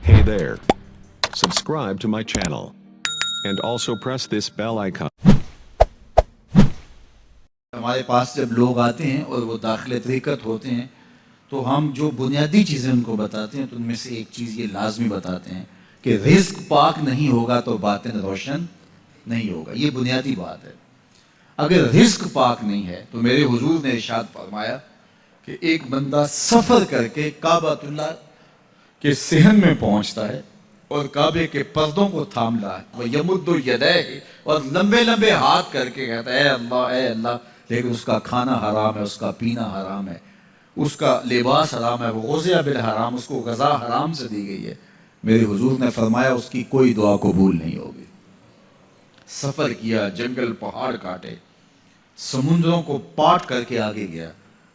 Hey there. Subscribe to my channel. And also press this bell icon. ہمارے پاس جب لوگ آتے ہیں اور وہ داخل طریقت ہوتے ہیں تو ہم جو بنیادی چیزیں ان کو بتاتے ہیں تو ان میں سے ایک چیز یہ لازمی بتاتے ہیں کہ رزق پاک نہیں ہوگا تو باطن روشن نہیں ہوگا. یہ بنیادی بات ہے. اگر رزق پاک نہیں ہے تو میرے حضور نے ارشاد فرمایا کہ ایک بندہ سفر کر کے کعبۃ اللہ کے صحن میں پہنچتا ہے اور کعبے کے پردوں کو تھام رہا ہے, وہ یمد یدیہ, اور لمبے لمبے ہاتھ کر کے کہتا ہے اے اللہ, لیکن اس کا کھانا حرام ہے, اس کا پینا حرام ہے, اس کا لباس حرام ہے, وہ غذیہ بالحرام, اس کو غذا حرام سے دی گئی ہے. میرے حضور نے فرمایا اس کی کوئی دعا قبول نہیں ہوگی. سفر کیا, جنگل پہاڑ کاٹے, سمندروں کو پاٹ کر کے آگے گیا,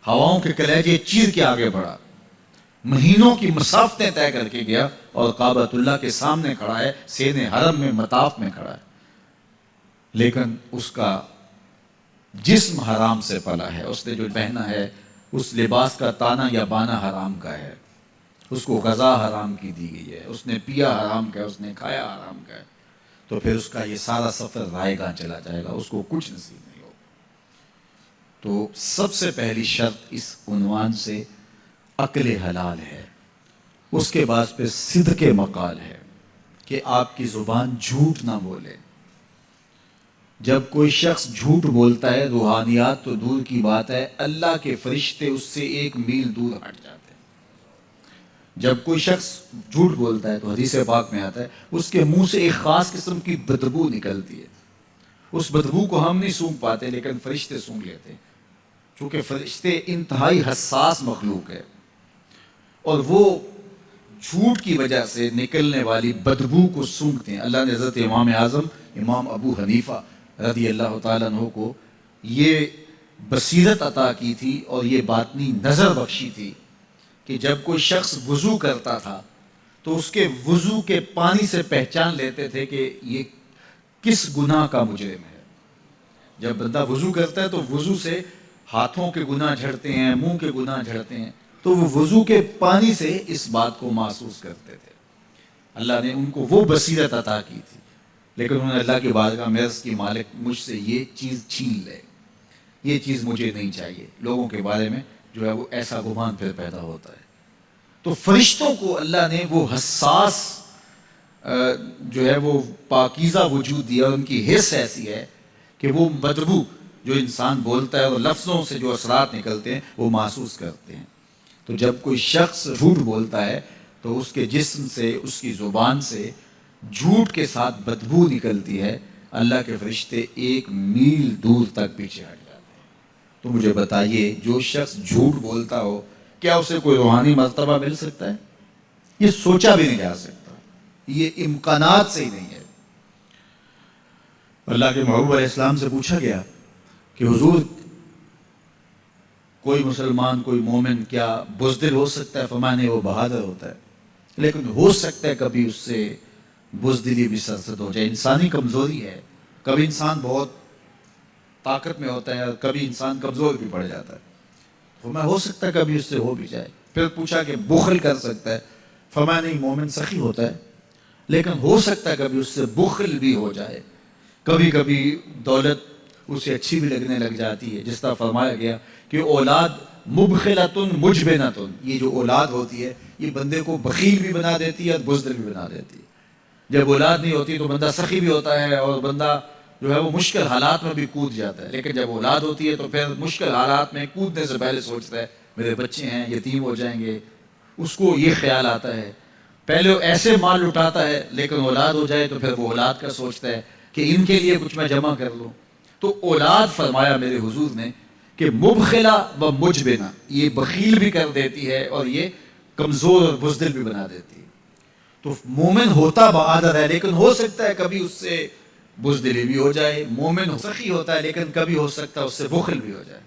ہواؤں کے کلیجے چیر کے آگے بڑھا, مہینوں کی مسافتیں طے کر کے گیا اور کعبۃ اللہ کے سامنے کھڑا ہے, سین حرم میں مطاف میں کھڑا ہے, لیکن اس کا جسم حرام سے پلا ہے. اس نے جو پہنا ہے اس لباس کا تانا یا بانا حرام کا ہے, اس کو غذا حرام کی دی گئی ہے, اس نے پیا حرام کا ہے, اس نے کھایا حرام کا ہے, تو پھر اس کا یہ سارا سفر رائے گاں چلا جائے گا, اس کو کچھ نصیب نہیں ہوگا. تو سب سے پہلی شرط اس عنوان سے عقل حلال ہے. اس کے بعد پھر صدق مقال ہے کہ آپ کی زبان جھوٹ نہ بولے. جب کوئی شخص جھوٹ بولتا ہے, روحانیات تو دور کی بات ہے, اللہ کے فرشتے اس سے 1 میل دور ہٹ جاتے ہیں. جب کوئی شخص جھوٹ بولتا ہے تو حدیث پاک میں آتا ہے اس کے منہ سے ایک خاص قسم کی بدبو نکلتی ہے. اس بدبو کو ہم نہیں سونگھ پاتے لیکن فرشتے سونگھ لیتے ہیں, چونکہ فرشتے انتہائی حساس مخلوق ہے اور وہ جھوٹ کی وجہ سے نکلنے والی بدبو کو سونگھتے ہیں. اللہ نے حضرت امام اعظم امام ابو حنیفہ رضی اللہ تعالیٰ عنہ کو یہ بصیرت عطا کی تھی اور یہ باطنی نظر بخشی تھی کہ جب کوئی شخص وضو کرتا تھا تو اس کے وضو کے پانی سے پہچان لیتے تھے کہ یہ کس گناہ کا مجرم ہے. جب بندہ وضو کرتا ہے تو وضو سے ہاتھوں کے گناہ جھڑتے ہیں, منہ کے گناہ جھڑتے ہیں, تو وہ وضو کے پانی سے اس بات کو محسوس کرتے تھے. اللہ نے ان کو وہ بصیرت عطا کی تھی, لیکن انہوں نے اللہ کی بارگاہ میں عرض کی مالک مجھ سے یہ چیز چھین لے, یہ چیز مجھے نہیں چاہیے. لوگوں کے بارے میں جو ہے وہ ایسا گمان پھر پیدا ہوتا ہے. تو فرشتوں کو اللہ نے وہ حساس جو ہے وہ پاکیزہ وجود دیا, ان کی حس ایسی ہے کہ وہ بدبو جو انسان بولتا ہے اور لفظوں سے جو اثرات نکلتے ہیں وہ محسوس کرتے ہیں. تو جب کوئی شخص جھوٹ بولتا ہے تو اس کے جسم سے, اس کی زبان سے جھوٹ کے ساتھ بدبو نکلتی ہے. اللہ کے فرشتے 1 میل دور تک پیچھے ہٹ جاتے ہیں. تو مجھے بتائیے جو شخص جھوٹ بولتا ہو کیا اسے کوئی روحانی مرتبہ مل سکتا ہے؟ یہ سوچا بھی نہیں جا سکتا, یہ امکانات سے ہی نہیں ہے. اللہ کے محبوب علیہ السلام سے پوچھا گیا کہ حضور کوئی مسلمان کوئی مومن کیا بزدل ہو سکتا ہے؟ فرمایا وہ بہادر ہوتا ہے, لیکن ہو سکتا ہے کبھی اس سے بزدلی بھی سرزد ہو جائے. انسانی کمزوری ہے, کبھی انسان بہت طاقت میں ہوتا ہے اور کبھی انسان کمزور بھی پڑ جاتا ہے. فرمایا ہو سکتا ہے کبھی اس سے ہو بھی جائے. پھر پوچھا کہ بخل کر سکتا ہے؟ فرمایا نہیں, مومن سخی ہوتا ہے لیکن ہو سکتا ہے کبھی اس سے بخل بھی ہو جائے. کبھی کبھی دولت اسے اچھی بھی لگنے لگ جاتی ہے, جس طرح فرمایا گیا کہ اولاد مبخلتن مجبنتن, یہ جو اولاد ہوتی ہے یہ بندے کو بخیل بھی بنا دیتی ہے اور بزدل بھی بنا دیتی ہے. جب اولاد نہیں ہوتی تو بندہ سخی بھی ہوتا ہے اور بندہ جو ہے وہ مشکل حالات میں بھی کود جاتا ہے, لیکن جب اولاد ہوتی ہے تو پھر مشکل حالات میں کودنے سے پہلے سوچتا ہے میرے بچے ہیں یتیم ہو جائیں گے. اس کو یہ خیال آتا ہے, پہلے وہ ایسے مال لٹاتا ہے لیکن اولاد ہو جائے تو پھر وہ اولاد کا سوچتا ہے کہ ان کے لیے کچھ میں جمع کر لوں. تو اولاد فرمایا میرے حضور نے کہ مبخلہ و مجبنہ, یہ بخیل بھی کر دیتی ہے اور یہ کمزور اور بزدل بھی بنا دیتی ہے. تو مومن ہوتا بہادر ہے لیکن ہو سکتا ہے کبھی اس سے بزدلی بھی ہو جائے. مومن سخی ہوتا ہے لیکن کبھی ہو سکتا ہے اس سے بخل بھی ہو جائے.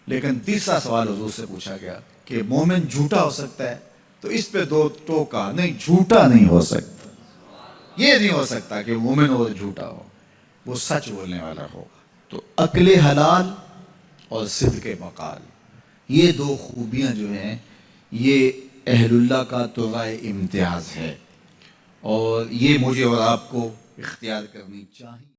لیکن تیسرا سوال حضور سے پوچھا گیا کہ مومن جھوٹا ہو سکتا ہے؟ تو اس پہ 2 ٹوکا, نہیں جھوٹا نہیں ہو سکتا. یہ نہیں ہو سکتا کہ مومن ہو جھوٹا ہو, وہ سچ بولنے والا ہوگا. تو عقل حلال اور صدق مقال, یہ 2 خوبیاں جو ہیں یہ اہل اللہ کا تو رائے امتیاز ہے، اور یہ مجھے اور آپ کو اختیار کرنی چاہیے۔